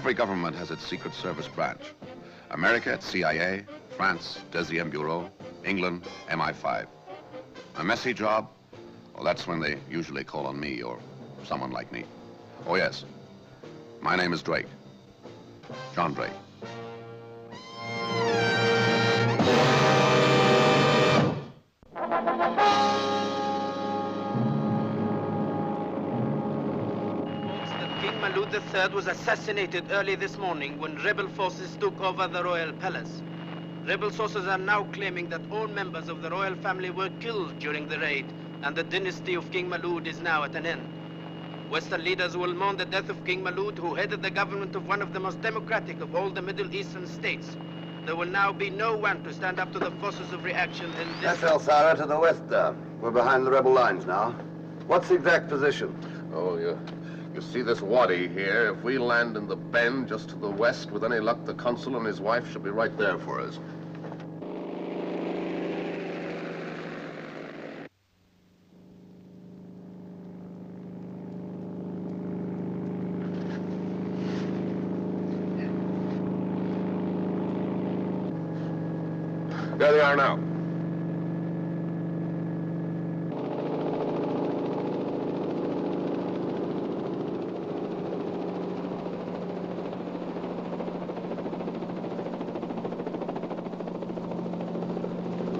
Every government has its Secret Service branch. America, it's CIA, France, Deuxième Bureau, England, MI5. A messy job? Well, that's when they usually call on me or someone like me. Oh, yes. My name is Drake. John Drake. King Malud III was assassinated early this morning when rebel forces took over the royal palace. Rebel sources are now claiming that all members of the royal family were killed during the raid, and the dynasty of King Malud is now at an end. Western leaders will mourn the death of King Malud, who headed the government of one of the most democratic of all the Middle Eastern states. There will now be no one to stand up to the forces of reaction in this... That's El Sara to the west, We're behind the rebel lines now. What's the exact position? Oh, you see this wadi here? If we land in the bend just to the west, with any luck, the consul and his wife should be right there for us. There they are now.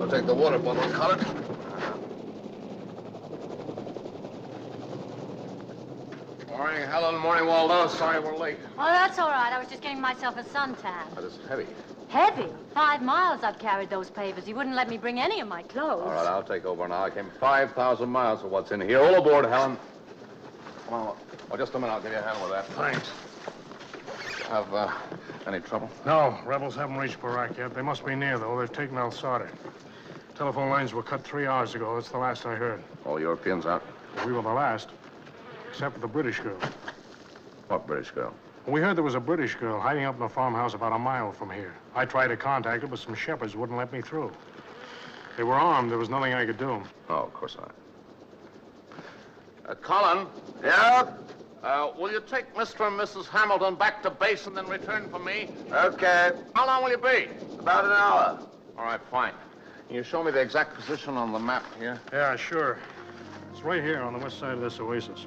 I'll take the water bottle, Colin. Morning, Helen. Morning, Waldo. Sorry we're late. Oh, that's all right. I was just getting myself a suntan. That is heavy. Heavy? 5 miles I've carried those papers. You wouldn't let me bring any of my clothes. All right, I'll take over now. I came 5,000 miles for what's in here. All aboard, Helen. Come on. Oh, just a minute. I'll give you a hand with that. Thanks. Have any trouble? No, rebels haven't reached Barak yet. They must be near, though. They've taken Al Sada. Telephone lines were cut 3 hours ago. That's the last I heard. All Europeans out? We were the last, except for the British girl. What British girl? We heard there was a British girl hiding up in a farmhouse about a mile from here. I tried to contact her, but some shepherds wouldn't let me through. They were armed. There was nothing I could do. Oh, of course not. Colin? Yeah? Will you take Mr. and Mrs. Hamilton back to base and then return for me? Okay. How long will you be? About an hour. All right, fine. Can you show me the exact position on the map here? Yeah, sure. It's right here on the west side of this oasis.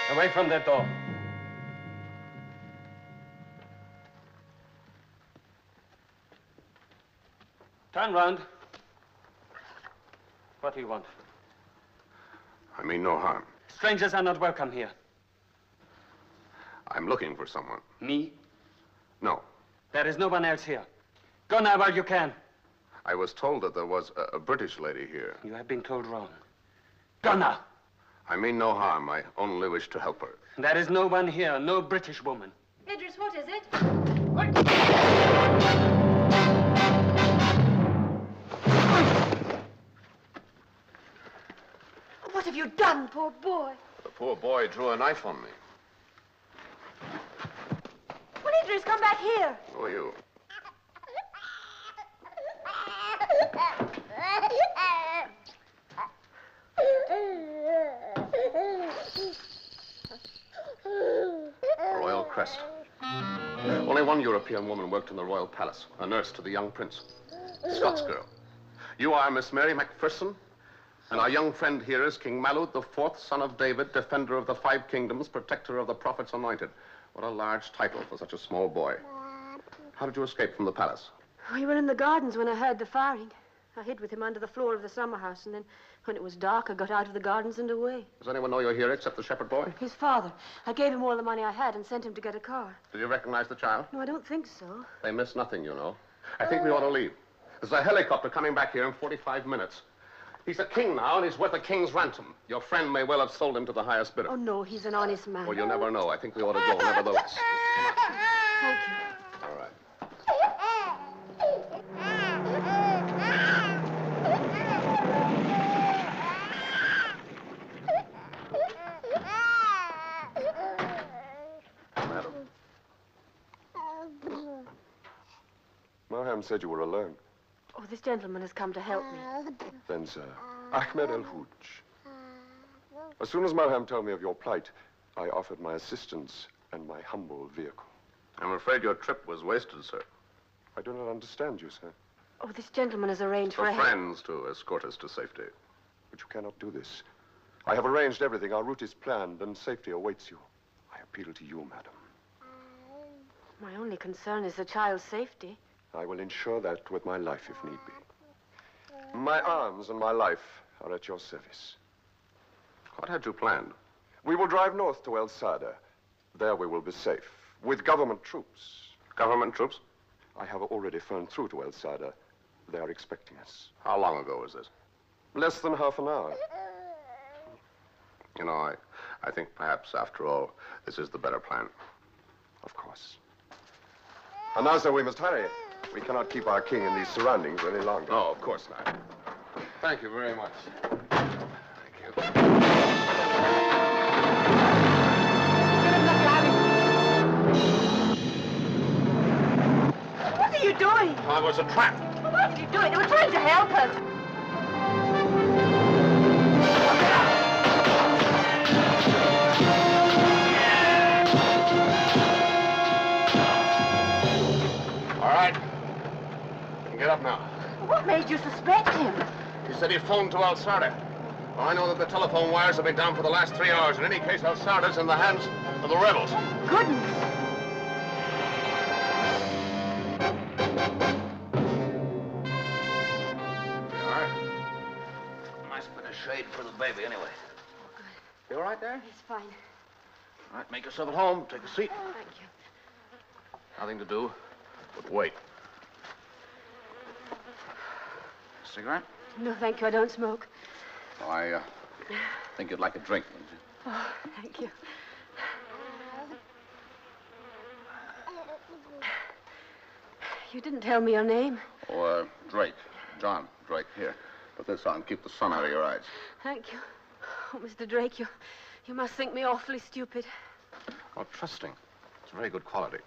Away from that door. Turn round. What do you want? I mean no harm. Strangers are not welcome here. I'm looking for someone. Me? No. There is no one else here. Go now while you can. I was told that there was a British lady here. You have been told wrong. Go now. I mean no harm. I only wish to help her. There is no one here, no British woman. Idris, what is it? What have you done, poor boy? The poor boy drew a knife on me. Well, Idris, come back here. Who are you? Royal Crest. Only one European woman worked in the royal palace, a nurse to the young prince. Scots girl. You are Miss Mary Macpherson, and our young friend here is King Malud IV, son of David, defender of the 5 kingdoms, protector of the prophets anointed. What a large title for such a small boy. How did you escape from the palace? We were in the gardens when I heard the firing. I hid with him under the floor of the summer house, and then when it was dark, I got out of the gardens and away. Does anyone know you're here except the shepherd boy? His father. I gave him all the money I had and sent him to get a car. Did you recognize the child? No, I don't think so. They miss nothing, you know. I think we ought to leave. There's a helicopter coming back here in 45 minutes. He's a king now, and he's worth a king's ransom. Your friend may well have sold him to the highest bidder. Oh, no, he's an honest man. Well, you never know. I think we ought to go, nevertheless. Thank you. All right. Marham said you were alone. Oh, this gentleman has come to help me. Then, sir, Ahmed El Houj. As soon as Marham told me of your plight, I offered my assistance and my humble vehicle. I'm afraid your trip was wasted, sir. I do not understand you, sir. Oh, this gentleman has arranged for For a... friends to escort us to safety. But you cannot do this. I have arranged everything. Our route is planned, and safety awaits you. I appeal to you, madam. My only concern is the child's safety. I will ensure that with my life, if need be. My arms and my life are at your service. What had you planned? We will drive north to El Sada. There we will be safe, with government troops. Government troops? I have already phoned through to El Sada. They are expecting us. How long ago was this? Less than half an hour. You know, I think perhaps, after all, this is the better plan. Of course. And now, sir, we must hurry. We cannot keep our king in these surroundings any longer. No, of course not. Thank you very much. Thank you. What are you doing? It was a trap. What are you doing? They were trying to help us. All right. You can get up now. What made you suspect him? He said he phoned to El Sarda. Well, I know that the telephone wires have been down for the last 3 hours. In any case, El Sarda's in the hands of the rebels. Goodness. There you are. Nice bit of shade for the baby, anyway. Oh, good. You all right there? He's fine. All right, make yourself at home. Take a seat. Thank you. Nothing to do but wait. Cigarette? No, thank you. I don't smoke. Oh, I think you'd like a drink, wouldn't you? Oh, thank you. You didn't tell me your name. Oh, Drake. John Drake. Here, put this on. Keep the sun out of your eyes. Thank you. Oh, Mr. Drake, you must think me awfully stupid. Oh, trusting. It's a very good quality.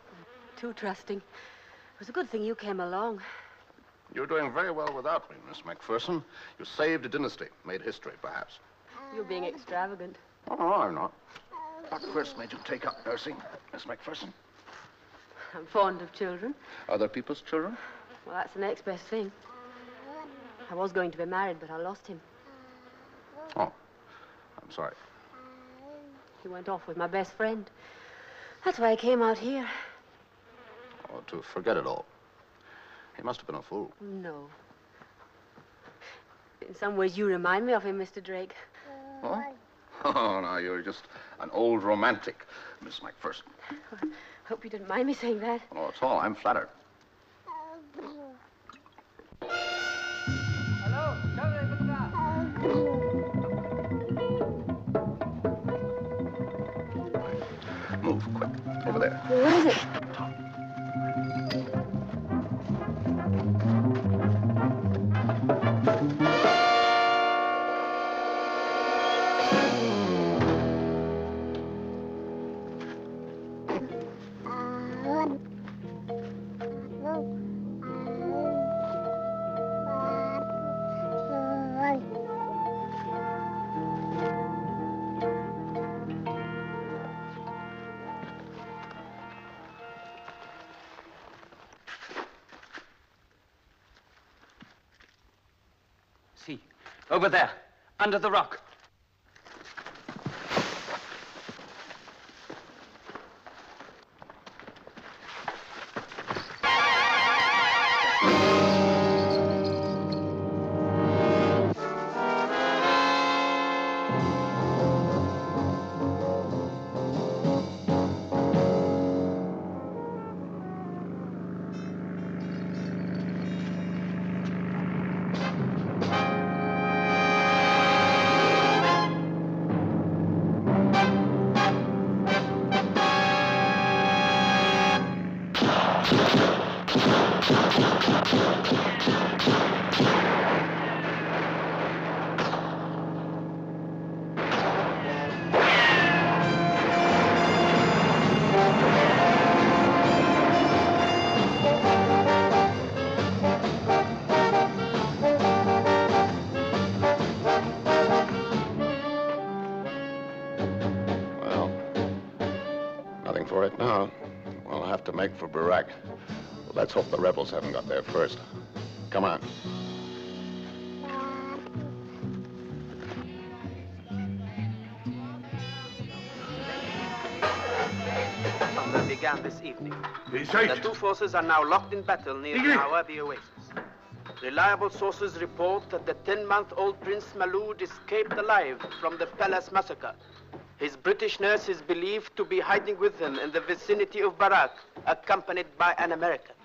Too trusting. It was a good thing you came along. You're doing very well without me, Miss MacPherson. You saved a dynasty, made history, perhaps. You're being extravagant. Oh, no, I'm not. What first made you take up nursing, Miss MacPherson? I'm fond of children. Other people's children? Well, that's the next best thing. I was going to be married, but I lost him. Oh, I'm sorry. He went off with my best friend. That's why I came out here. Oh, to forget it all. He must have been a fool. No. In some ways, you remind me of him, Mr. Drake. Oh? Oh, no, you're just an old romantic, Miss MacPherson. Hope you didn't mind me saying that. Oh, it's all. I'm flattered. Move, quick. Over there. What is it? See, over there, under the rock. Right now, we'll have to make for Barak. Well, let's hope the rebels haven't got there first. Come on. Thunder began this evening. The two forces are now locked in battle near the Awabi oasis. Reliable sources report that the 10-month-old Prince Maalood escaped alive from the palace massacre. His British nurse is believed to be hiding with him in the vicinity of Barak, accompanied by an American.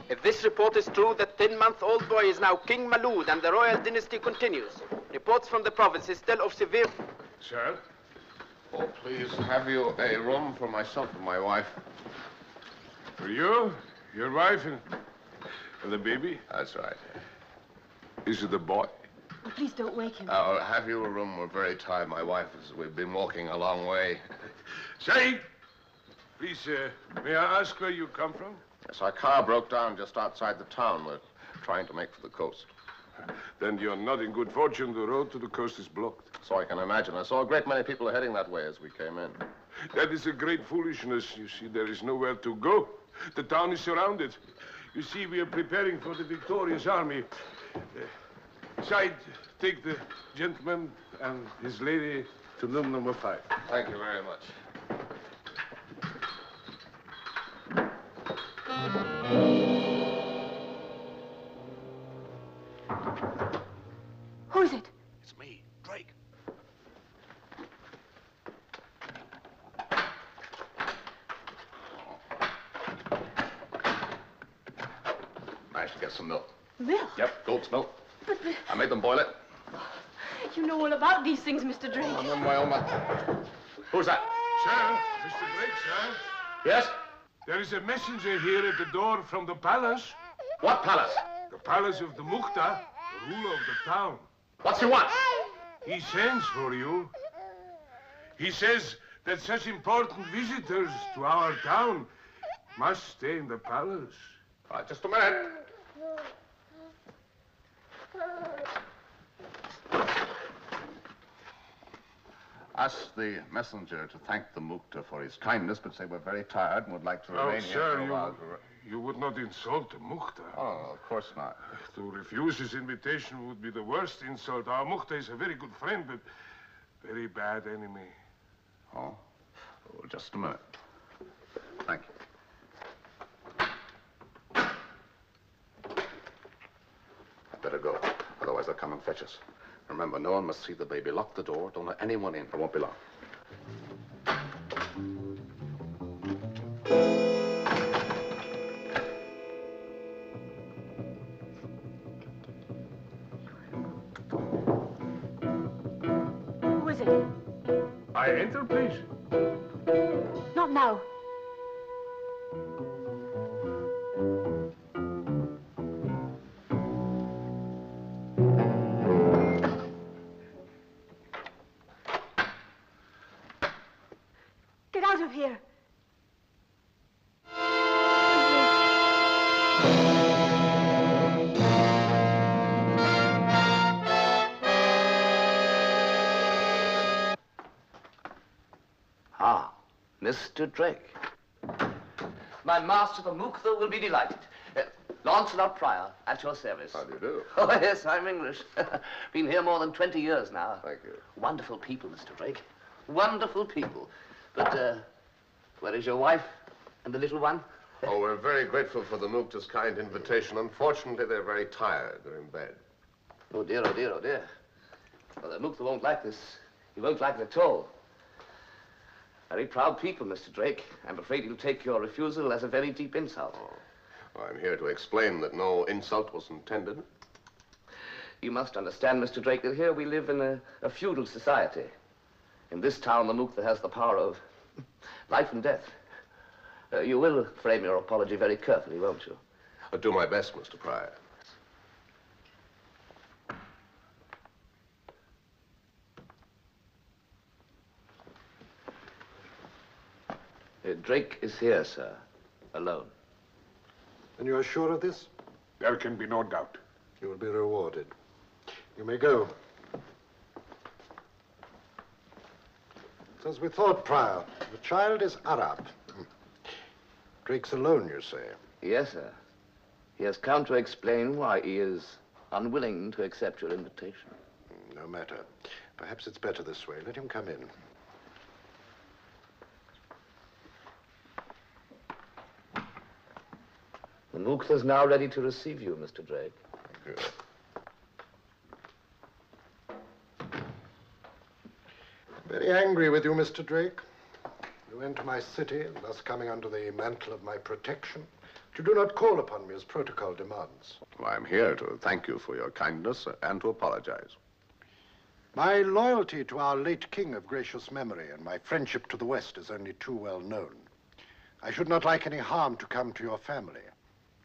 If this report is true, the 10-month-old boy is now King Maalood and the royal dynasty continues. Reports from the province is still of severe... Sir? Oh, please, have you a room for myself and my wife? For you, your wife, and the baby? That's right. Is it the boy? Oh, please don't wake him. Have you a room? We're very tired. My wife we've been walking a long way. Said! Please, may I ask where you come from? Yes, our car broke down just outside the town. We're trying to make for the coast. Then you're not in good fortune. The road to the coast is blocked. So I can imagine. I saw a great many people heading that way as we came in. That is a great foolishness. You see, there is nowhere to go. The town is surrounded. You see, we are preparing for the victorious army. Said, take the gentleman and his lady to room number 5. Thank you very much. Who is it? It's me, Drake. Managed to get some milk. Milk? Yep, goat's milk. But... I made them boil it. You know all about these things, Mr. Drake. Who's that? Sir, Mr. Drake, sir. Yes? There is a messenger here at the door from the palace. What palace? The palace of the Mukhtar, the ruler of the town. What's he want? He sends for you. He says that such important visitors to our town must stay in the palace. All right, just a minute. Ask the messenger to thank the Mukhtar for his kindness, but say we're very tired and would like to remain here for a while. You would not insult the Mukhtar. Oh, of course not. To refuse his invitation would be the worst insult. Our Mukhtar is a very good friend, but very bad enemy. Oh? Oh, just a minute. Thank you. I'd better go. Otherwise they'll come and fetch us. Remember, no one must see the baby. Lock the door. Don't let anyone in. It won't be long. Who is it? I enter, please. Not now. Get out of here. Ah, Mr. Drake. My master, the Mukhtar, will be delighted. Lancelot Pryor, at your service. How do you do? Oh, yes, I'm English. Been here more than 20 years now. Thank you. Wonderful people, Mr. Drake. Wonderful people. But, where is your wife and the little one? Oh, we're very grateful for the Mukhtar's kind invitation. Unfortunately, they're very tired. They're in bed. Oh, dear, oh, dear, oh, dear. Well, the Mukhtar won't like this. He won't like it at all. Very proud people, Mr. Drake. I'm afraid he'll take your refusal as a very deep insult. Oh. Well, I'm here to explain that no insult was intended. You must understand, Mr. Drake, that here we live in a feudal society. In this town, the Mukhtar has the power of life and death. You will frame your apology very carefully, won't you? I'll do my best, Mr. Pryor. Drake is here, sir. Alone. And you are sure of this? There can be no doubt. You will be rewarded. You may go. It's as we thought, Prior. The child is Arab. Drake's alone, you say? Yes, sir. He has come to explain why he is unwilling to accept your invitation. No matter. Perhaps it's better this way. Let him come in. The Muktha is now ready to receive you, Mr. Drake. Good. Very angry with you, Mr. Drake. You enter my city, thus coming under the mantle of my protection. But you do not call upon me as protocol demands. Well, I'm here to thank you for your kindness and to apologize. My loyalty to our late king of gracious memory and my friendship to the West is only too well known. I should not like any harm to come to your family.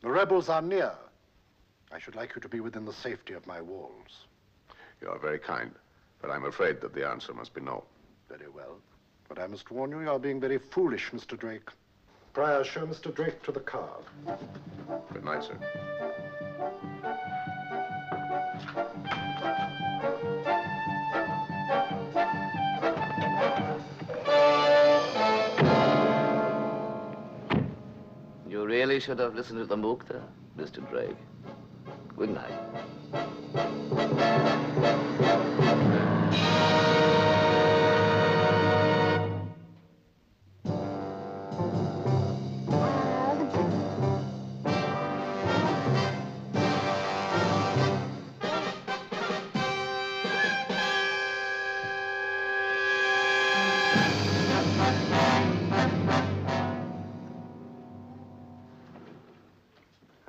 The rebels are near. I should like you to be within the safety of my walls. You are very kind, but I'm afraid that the answer must be no. Very well. But I must warn you, you are being very foolish, Mr. Drake. Prior, show Mr. Drake to the car. Good night, sir. You really should have listened to the Muktha, Mr. Drake. Good night.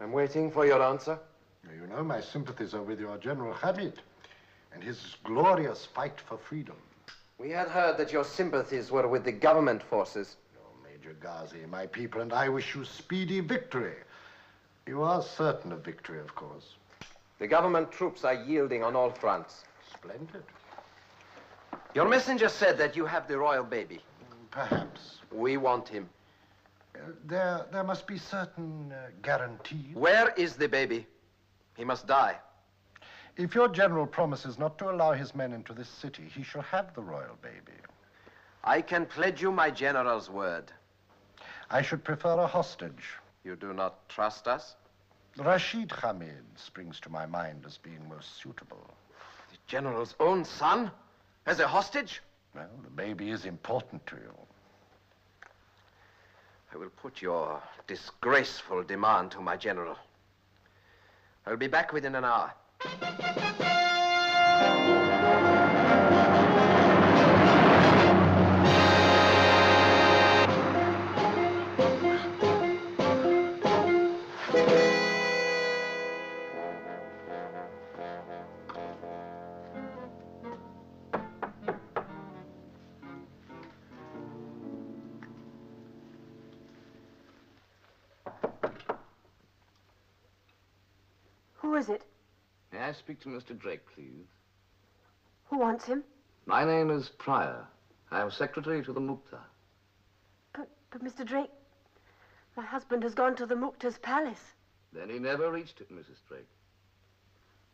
I'm waiting for your answer. You know, my sympathies are with your General Hamid and his glorious fight for freedom. We had heard that your sympathies were with the government forces. Oh, Major Ghazi, my people and I wish you speedy victory. You are certain of victory, of course. The government troops are yielding on all fronts. Splendid. Your messenger said that you have the royal baby. Perhaps. We want him. There must be certain guarantees. Where is the baby? He must die. If your general promises not to allow his men into this city, he shall have the royal baby. I can pledge you my general's word. I should prefer a hostage. You do not trust us? Rashid Hamid springs to my mind as being most suitable. The general's own son? As a hostage? Well, the baby is important to you. I will put your disgraceful demand to my general. I'll be back within an hour. Who is it? May I speak to Mr. Drake, please? Who wants him? My name is Prior. I am secretary to the Muktha. But Mr. Drake, my husband has gone to the Muktha's palace. Then he never reached it, Mrs. Drake.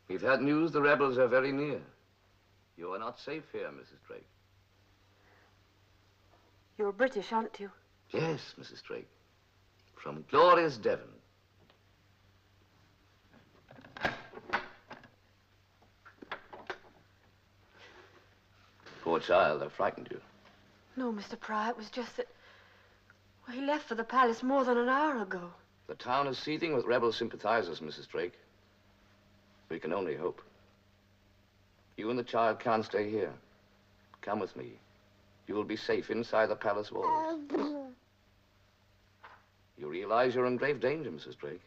We've had news the rebels are very near. You are not safe here, Mrs. Drake. You're British, aren't you? Yes, Mrs. Drake. From glorious Devon. Poor child, I frightened you. No, Mr. Prior, it was just that... Well, he left for the palace more than an hour ago. The town is seething with rebel sympathizers, Mrs. Drake. We can only hope. You and the child can't stay here. Come with me. You will be safe inside the palace walls. You realize you're in grave danger, Mrs. Drake.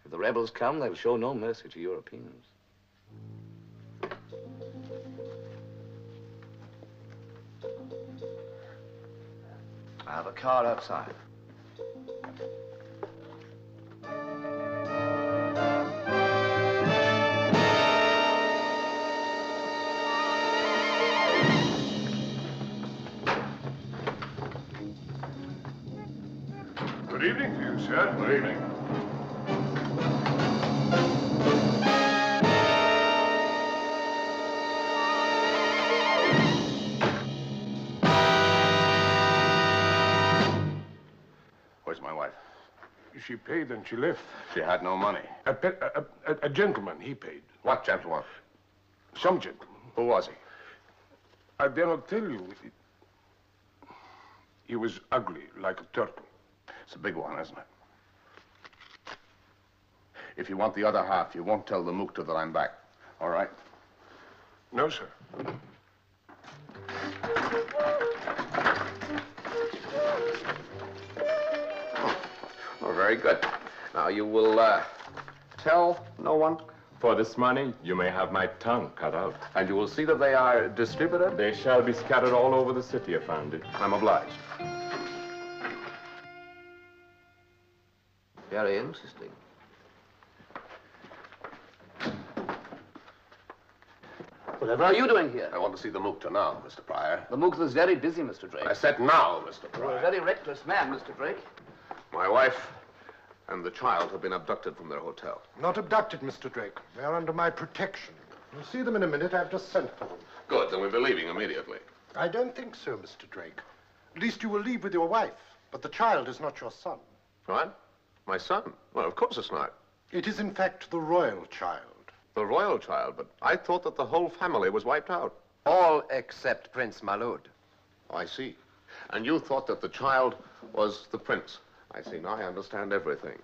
If the rebels come, they'll show no mercy to Europeans. I have a car outside. Good evening to you, sir. Good evening. She paid and she left. She had no money. A gentleman, he paid. What gentleman? Some gentleman. Who was he? I dare not tell you. He was ugly, like a turtle. It's a big one, isn't it? If you want the other half, you won't tell the Mukta that I'm back. All right? No, sir. Oh, very good. Now, you will, tell no one? For this money, you may have my tongue cut out. And you will see that they are distributed? They shall be scattered all over the city, Effendi. I'm obliged. Very interesting. Whatever are you doing here? I want to see the Mukta now, Mr. Pryor. The Mukta is very busy, Mr. Drake. I said now, Mr. Pryor. You're a very reckless man, Mr. Drake. My wife and the child have been abducted from their hotel. Not abducted, Mr. Drake. They are under my protection. You'll see them in a minute. I've just sent for them. Good, then we'll be leaving immediately. I don't think so, Mr. Drake. At least you will leave with your wife. But the child is not your son. What? My son? Well, of course it's not. It is, in fact, the royal child. The royal child? But I thought that the whole family was wiped out. All except Prince Malud. Oh, I see. And you thought that the child was the prince. I see. Now I understand everything.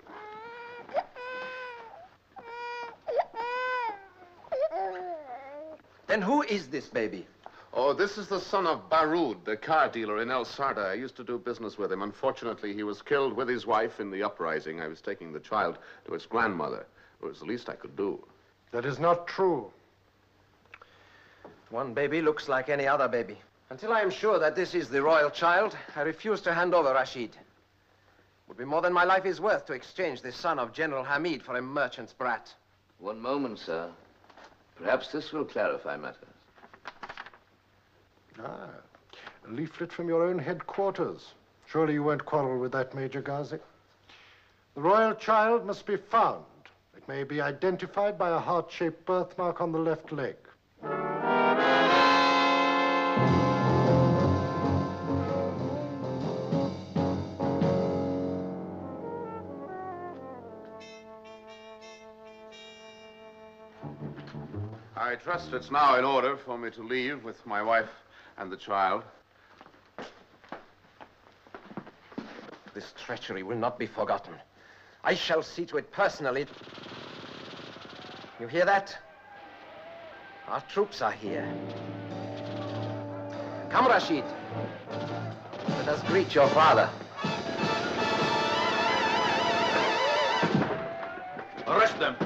Then who is this baby? Oh, this is the son of Baroud, the car dealer in El Sarda. I used to do business with him. Unfortunately, he was killed with his wife in the uprising. I was taking the child to its grandmother. It was the least I could do. That is not true. One baby looks like any other baby. Until I am sure that this is the royal child, I refuse to hand over Rashid. It would be more than my life is worth to exchange the son of General Hamid for a merchant's brat. One moment, sir. Perhaps this will clarify matters. Ah, a leaflet from your own headquarters. Surely you won't quarrel with that, Major Ghazi. The royal child must be found. It may be identified by a heart-shaped birthmark on the left leg. I trust it's now in order for me to leave with my wife and the child. This treachery will not be forgotten. I shall see to it personally. You hear that? Our troops are here. Come, Rashid. Let us greet your father. Arrest them.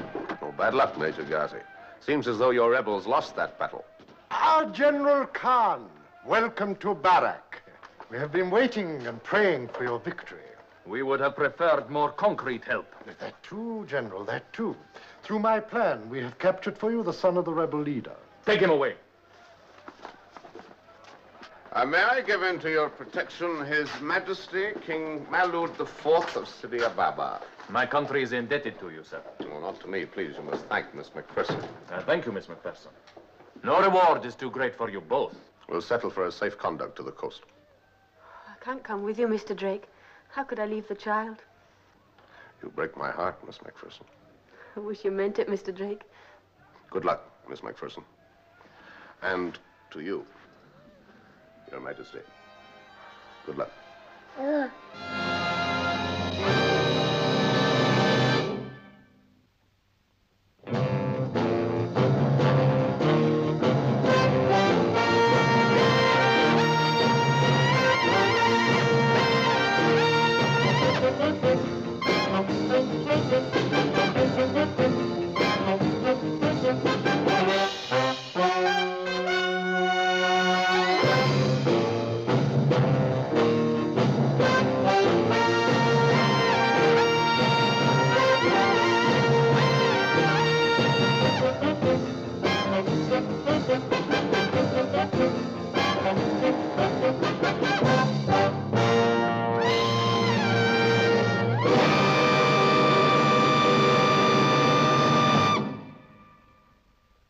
Oh, bad luck, Major Ghazi. Seems as though your rebels lost that battle. Our General Khan, welcome to Barak. We have been waiting and praying for your victory. We would have preferred more concrete help. That too, General, that too. Through my plan, we have captured for you the son of the rebel leader. Take him away. May I give into your protection His Majesty, King Malud IV of Sidi Ababa? My country is indebted to you, sir. Well, not to me, please. You must thank Miss McPherson. Thank you, Miss McPherson. No reward is too great for you both. We'll settle for a safe conduct to the coast. I can't come with you, Mr. Drake. How could I leave the child? You break my heart, Miss McPherson. I wish you meant it, Mr. Drake. Good luck, Miss McPherson. And to you, Your Majesty. Good luck.